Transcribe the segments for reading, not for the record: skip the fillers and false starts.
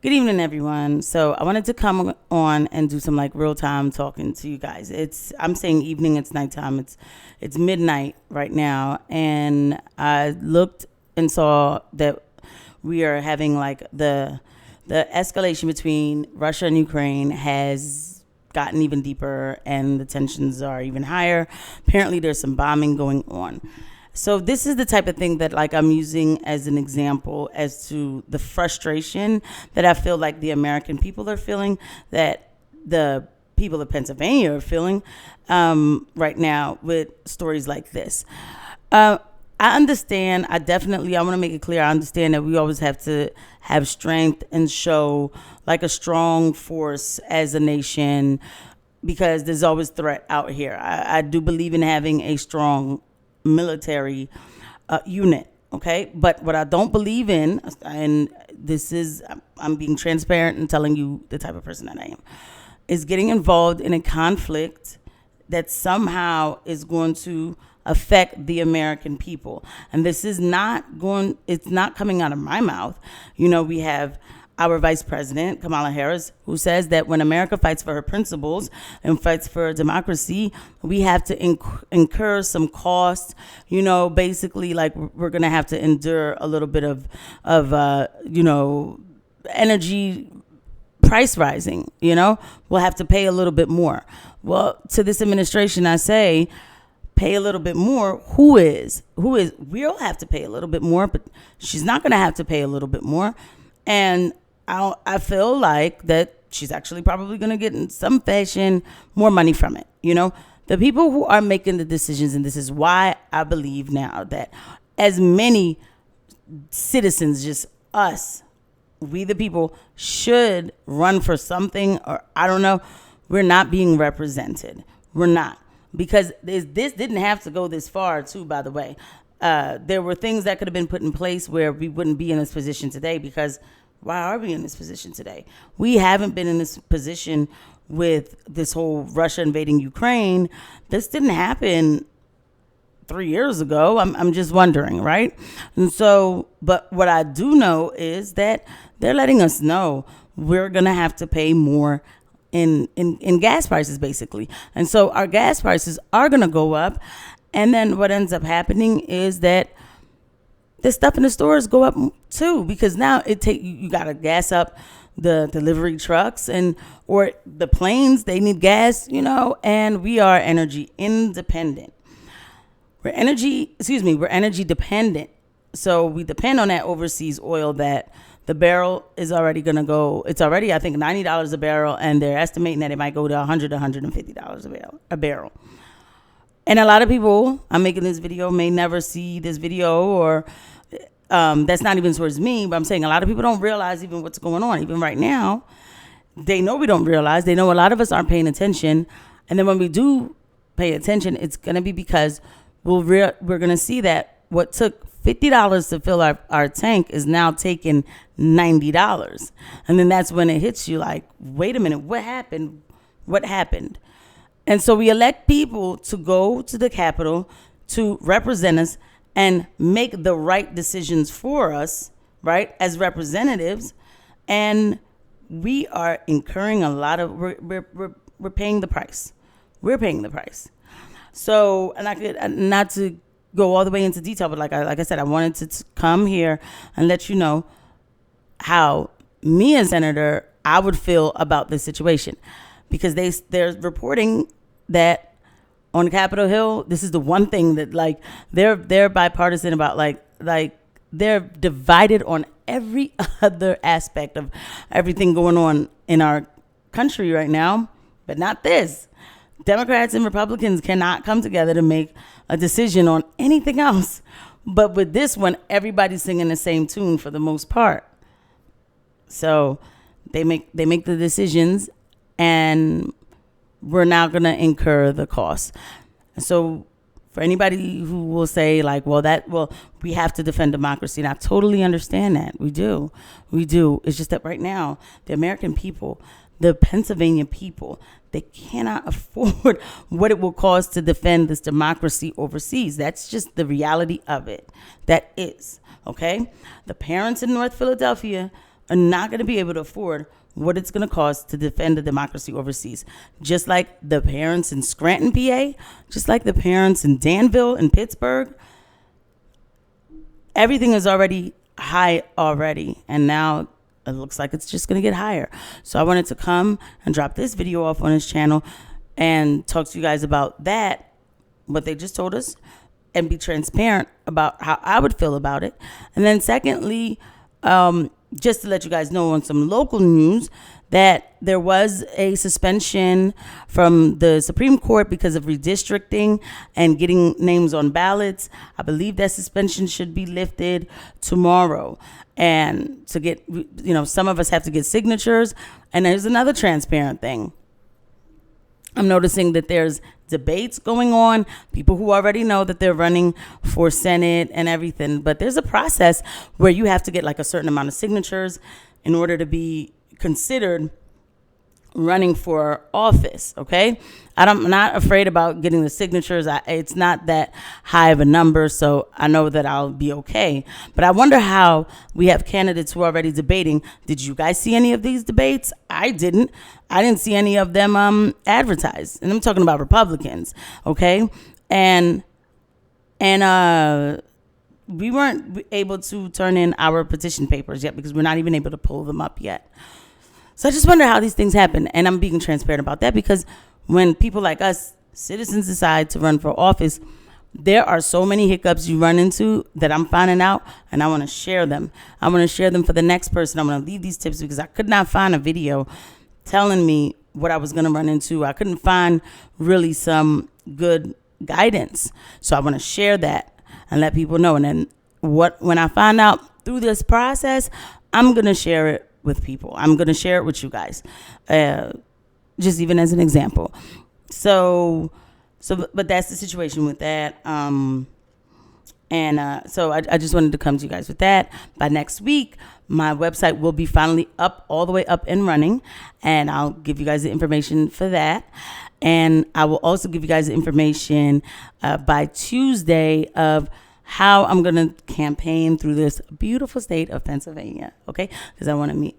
Good evening, everyone. So I wanted to come on and do some like real time talking to you guys. I'm saying evening, it's nighttime. It's midnight right now, and I looked and saw that we are having like the escalation between Russia and Ukraine has gotten even deeper, and the tensions are even higher. Apparently, there's some bombing going on. So this is the type of thing that like I'm using as an example as to the frustration that I feel like the American people are feeling, that the people of Pennsylvania are feeling right now with stories like this. Uh, I understand. I want to make it clear. I understand that we always have to have strength and show like a strong force as a nation because there's always threat out here. I do believe in having a strong military unit, okay? But what I don't believe in, and this is, I'm being transparent and telling you the type of person that I am, is getting involved in a conflict that somehow is going to affect the American people. And this is it's not coming out of my mouth. You know, we have our vice president, Kamala Harris, who says that when America fights for her principles and fights for democracy, we have to incur some costs. You know, basically, like we're going to have to endure a little bit of energy price rising. You know, we'll have to pay a little bit more. Well, to this administration, I say, pay a little bit more. Who is? We'll have to pay a little bit more, but she's not going to have to pay a little bit more. And I feel like that she's actually probably going to get in some fashion more money from it. You know, the people who are making the decisions, and this is why I believe now that as many citizens, just us, we the people, should run for something, or I don't know, we're not being represented. We're not. Because this didn't have to go this far, too, by the way. There were things that could have been put in place where we wouldn't be in this position today, because why are we in this position today? We haven't been in this position with this whole Russia invading Ukraine. This didn't happen 3 years ago. I'm just wondering, right? And so, but what I do know is that they're letting us know we're going to have to pay more in gas prices, basically. And so our gas prices are going to go up. And then what ends up happening is that the stuff in the stores go up too, because now you got to gas up the delivery trucks or the planes. They need gas, you know, and we are energy independent. We're energy dependent. So we depend on that overseas oil that the barrel is already going to go. It's already, I think, $90 a barrel, and they're estimating that it might go to $100, $150 a barrel. And a lot of people, I'm making this video, may never see this video, or that's not even towards me, but I'm saying a lot of people don't realize even what's going on. Even right now, they know we don't realize. They know a lot of us aren't paying attention. And then when we do pay attention, it's going to be because we're going to see that what took $50 to fill our tank is now taking $90. And then that's when it hits you like, wait a minute, what happened? What happened? And so we elect people to go to the Capitol to represent us and make the right decisions for us, right, as representatives. And we are incurring a lot of, we're paying the price. We're paying the price. So, and I could, not to go all the way into detail, but like I said, I wanted to come here and let you know how me as senator, I would feel about this situation. Because they're reporting that on Capitol Hill, this is the one thing that like they're bipartisan about, like they're divided on every other aspect of everything going on in our country right now, but not this. Democrats and Republicans cannot come together to make a decision on anything else. But with this one, everybody's singing the same tune for the most part. So they make the decisions, and we're now going to incur the cost. So for anybody who will say like, well, we have to defend democracy. And I totally understand that. We do. It's just that right now, the American people, the Pennsylvania people, they cannot afford what it will cost to defend this democracy overseas. That's just the reality of it. That is, okay? The parents in North Philadelphia are not going to be able to afford what it's going to cost to defend the democracy overseas. Just like the parents in Scranton, PA, just like the parents in Danville and Pittsburgh, everything is already high already. And now it looks like it's just going to get higher. So I wanted to come and drop this video off on his channel and talk to you guys about that, what they just told us, and be transparent about how I would feel about it. And then secondly, just to let you guys know on some local news, that there was a suspension from the Supreme Court because of redistricting and getting names on ballots. I believe that suspension should be lifted tomorrow. And to get, some of us have to get signatures. And there's another transparent thing. I'm noticing that there's debates going on, people who already know that they're running for Senate and everything, but there's a process where you have to get like a certain amount of signatures in order to be considered running for office. Okay, I'm not afraid about getting the signatures. It's not that high of a number, so I know that I'll be okay. But I wonder how we have candidates who are already debating. Did you guys see any of these debates? I didn't see any of them advertised, and I'm talking about Republicans. Okay, and we weren't able to turn in our petition papers yet because we're not even able to pull them up yet. So I just wonder how these things happen. And I'm being transparent about that because when people like us, citizens, decide to run for office, there are so many hiccups you run into that I'm finding out, and I want to share them. I want to share them for the next person. I'm going to leave these tips because I could not find a video telling me what I was going to run into. I couldn't find really some good guidance. So I want to share that and let people know. And then when I find out through this process, I'm going to share it with people. I'm going to share it with you guys, just even as an example. So, but that's the situation with that. So I just wanted to come to you guys with that. By next week, my website will be finally up, all the way up and running, and I'll give you guys the information for that. And I will also give you guys the information by Tuesday of how I'm going to campaign through this beautiful state of Pennsylvania, okay? Because I want to meet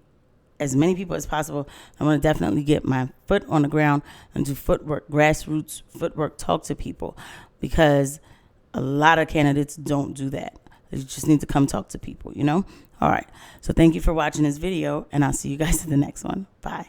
as many people as possible. I want to definitely get my foot on the ground and do footwork, grassroots footwork, talk to people, because a lot of candidates don't do that. You just need to come talk to people, All right. So thank you for watching this video, and I'll see you guys in the next one. Bye.